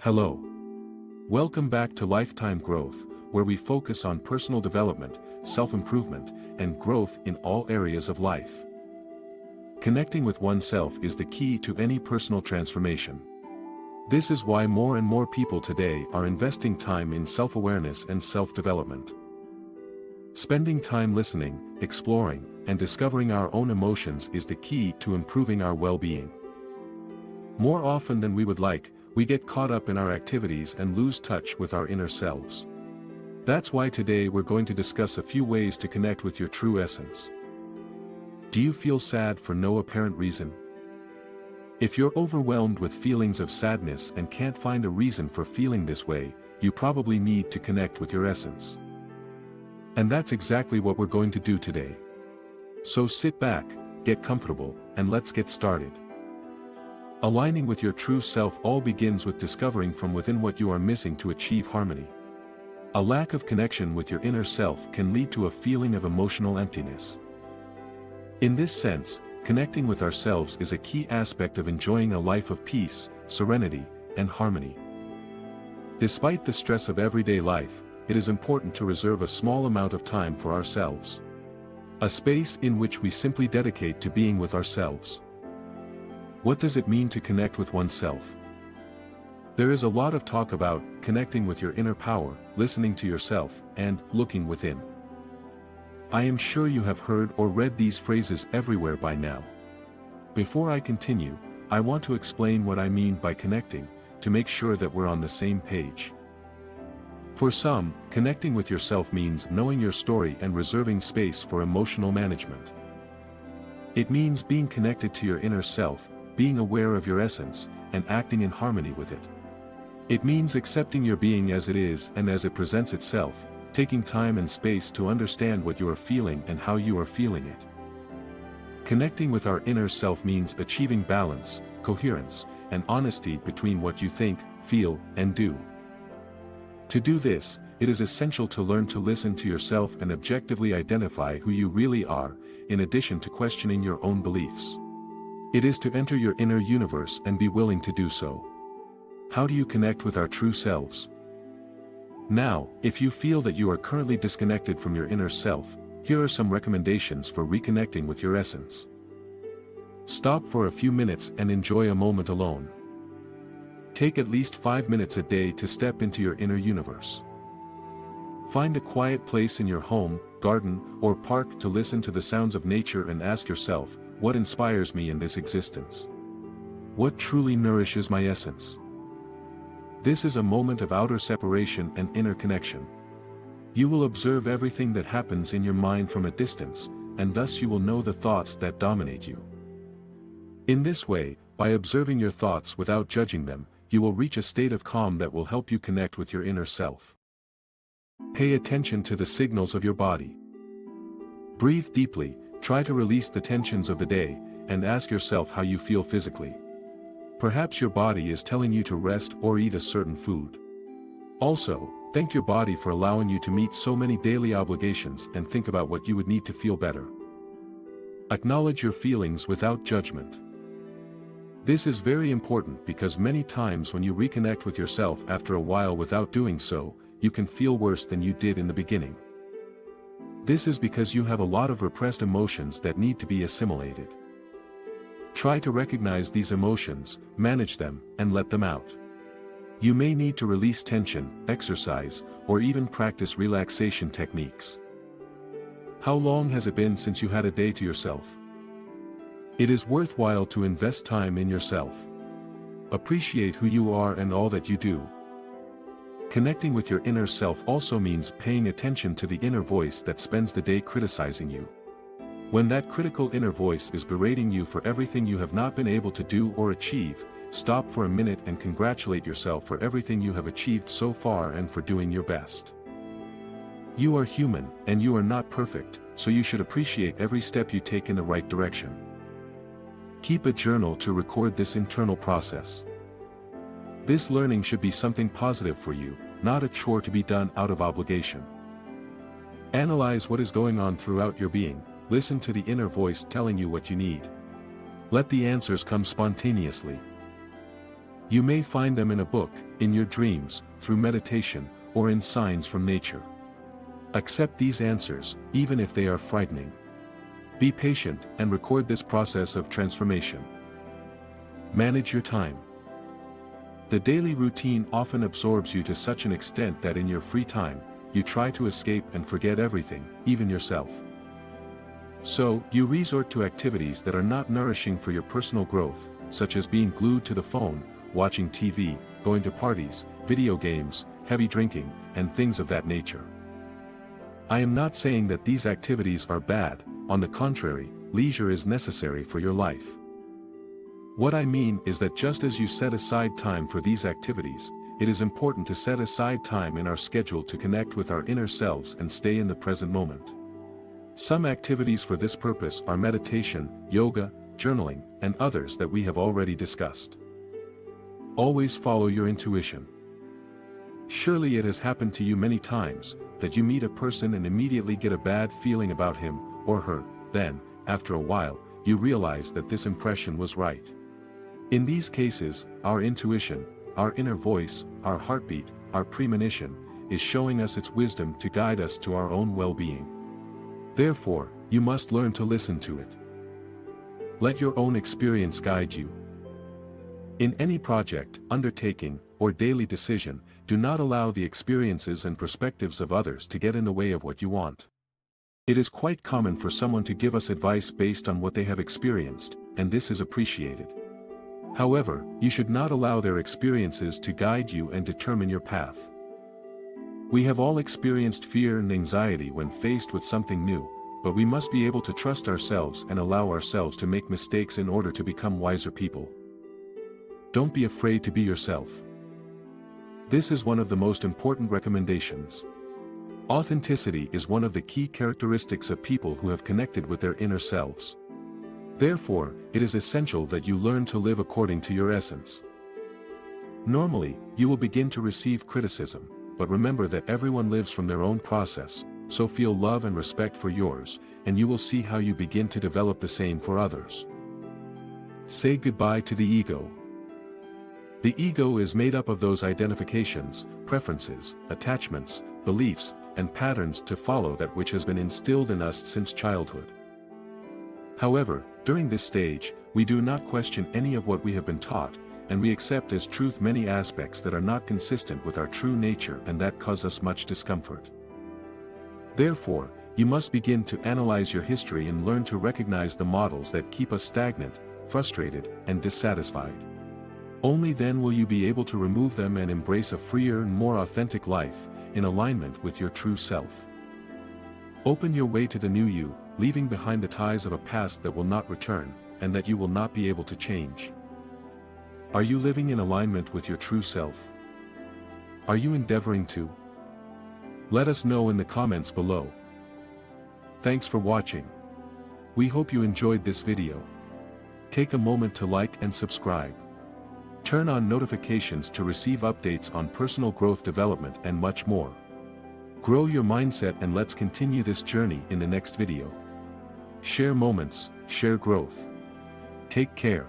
Hello. Welcome back to Lifetime Growth, where we focus on personal development, self-improvement, and growth in all areas of life. Connecting with oneself is the key to any personal transformation. This is why more and more people today are investing time in self-awareness and self-development. Spending time listening, exploring, and discovering our own emotions is the key to improving our well-being. More often than we would like, we get caught up in our activities and lose touch with our inner selves. That's why today we're going to discuss a few ways to connect with your true essence. Do you feel sad for no apparent reason? If you're overwhelmed with feelings of sadness and can't find a reason for feeling this way, you probably need to connect with your essence. And that's exactly what we're going to do today. So sit back, get comfortable, and let's get started. Aligning with your true self all begins with discovering from within what you are missing to achieve harmony. A lack of connection with your inner self can lead to a feeling of emotional emptiness. In this sense, connecting with ourselves is a key aspect of enjoying a life of peace, serenity, and harmony. Despite the stress of everyday life, it is important to reserve a small amount of time for ourselves. A space in which we simply dedicate to being with ourselves. What does it mean to connect with oneself? There is a lot of talk about connecting with your inner power, listening to yourself, and looking within. I am sure you have heard or read these phrases everywhere by now. Before I continue, I want to explain what I mean by connecting, to make sure that we're on the same page. For some, connecting with yourself means knowing your story and reserving space for emotional management. It means being connected to your inner self, being aware of your essence, and acting in harmony with it. It means accepting your being as it is and as it presents itself, taking time and space to understand what you are feeling and how you are feeling it. Connecting with our inner self means achieving balance, coherence, and honesty between what you think, feel, and do. To do this, it is essential to learn to listen to yourself and objectively identify who you really are, in addition to questioning your own beliefs. It is to enter your inner universe and be willing to do so. How do you connect with our true selves? Now, if you feel that you are currently disconnected from your inner self, here are some recommendations for reconnecting with your essence. Stop for a few minutes and enjoy a moment alone. Take at least 5 minutes a day to step into your inner universe. Find a quiet place in your home, garden, or park to listen to the sounds of nature and ask yourself, what inspires me in this existence? What truly nourishes my essence? This is a moment of outer separation and inner connection. You will observe everything that happens in your mind from a distance, and thus you will know the thoughts that dominate you. In this way, by observing your thoughts without judging them, you will reach a state of calm that will help you connect with your inner self. Pay attention to the signals of your body. Breathe deeply, try to release the tensions of the day, and ask yourself how you feel physically. Perhaps your body is telling you to rest or eat a certain food. Also, thank your body for allowing you to meet so many daily obligations and think about what you would need to feel better. Acknowledge your feelings without judgment. This is very important because many times when you reconnect with yourself after a while without doing so, you can feel worse than you did in the beginning. This is because you have a lot of repressed emotions that need to be assimilated. Try to recognize these emotions, manage them, and let them out. You may need to release tension, exercise, or even practice relaxation techniques. How long has it been since you had a day to yourself? It is worthwhile to invest time in yourself. Appreciate who you are and all that you do. Connecting with your inner self also means paying attention to the inner voice that spends the day criticizing you. When that critical inner voice is berating you for everything you have not been able to do or achieve, stop for a minute and congratulate yourself for everything you have achieved so far and for doing your best. You are human, and you are not perfect, so you should appreciate every step you take in the right direction. Keep a journal to record this internal process. This learning should be something positive for you, not a chore to be done out of obligation. Analyze what is going on throughout your being, listen to the inner voice telling you what you need. Let the answers come spontaneously. You may find them in a book, in your dreams, through meditation, or in signs from nature. Accept these answers, even if they are frightening. Be patient and record this process of transformation. Manage your time. The daily routine often absorbs you to such an extent that in your free time, you try to escape and forget everything, even yourself. So, you resort to activities that are not nourishing for your personal growth, such as being glued to the phone, watching TV, going to parties, video games, heavy drinking, and things of that nature. I am not saying that these activities are bad, on the contrary, leisure is necessary for your life. What I mean is that just as you set aside time for these activities, it is important to set aside time in our schedule to connect with our inner selves and stay in the present moment. Some activities for this purpose are meditation, yoga, journaling, and others that we have already discussed. Always follow your intuition. Surely it has happened to you many times, that you meet a person and immediately get a bad feeling about him, or her, then, after a while, you realize that this impression was right. In these cases, our intuition, our inner voice, our heartbeat, our premonition, is showing us its wisdom to guide us to our own well-being. Therefore, you must learn to listen to it. Let your own experience guide you. In any project, undertaking, or daily decision, do not allow the experiences and perspectives of others to get in the way of what you want. It is quite common for someone to give us advice based on what they have experienced, and this is appreciated. However, you should not allow their experiences to guide you and determine your path. We have all experienced fear and anxiety when faced with something new, but we must be able to trust ourselves and allow ourselves to make mistakes in order to become wiser people. Don't be afraid to be yourself. This is one of the most important recommendations. Authenticity is one of the key characteristics of people who have connected with their inner selves. Therefore, it is essential that you learn to live according to your essence. Normally, you will begin to receive criticism, but remember that everyone lives from their own process, so feel love and respect for yours, and you will see how you begin to develop the same for others. Say goodbye to the ego. The ego is made up of those identifications, preferences, attachments, beliefs, and patterns to follow that which has been instilled in us since childhood. However, during this stage, we do not question any of what we have been taught, and we accept as truth many aspects that are not consistent with our true nature and that cause us much discomfort. Therefore, you must begin to analyze your history and learn to recognize the models that keep us stagnant, frustrated, and dissatisfied. Only then will you be able to remove them and embrace a freer and more authentic life, in alignment with your true self. Open your way to the new you, leaving behind the ties of a past that will not return, and that you will not be able to change. Are you living in alignment with your true self? Are you endeavoring to? Let us know in the comments below. Thanks for watching. We hope you enjoyed this video. Take a moment to like and subscribe. Turn on notifications to receive updates on personal growth development and much more. Grow your mindset, and let's continue this journey in the next video. Share moments, share growth. Take care.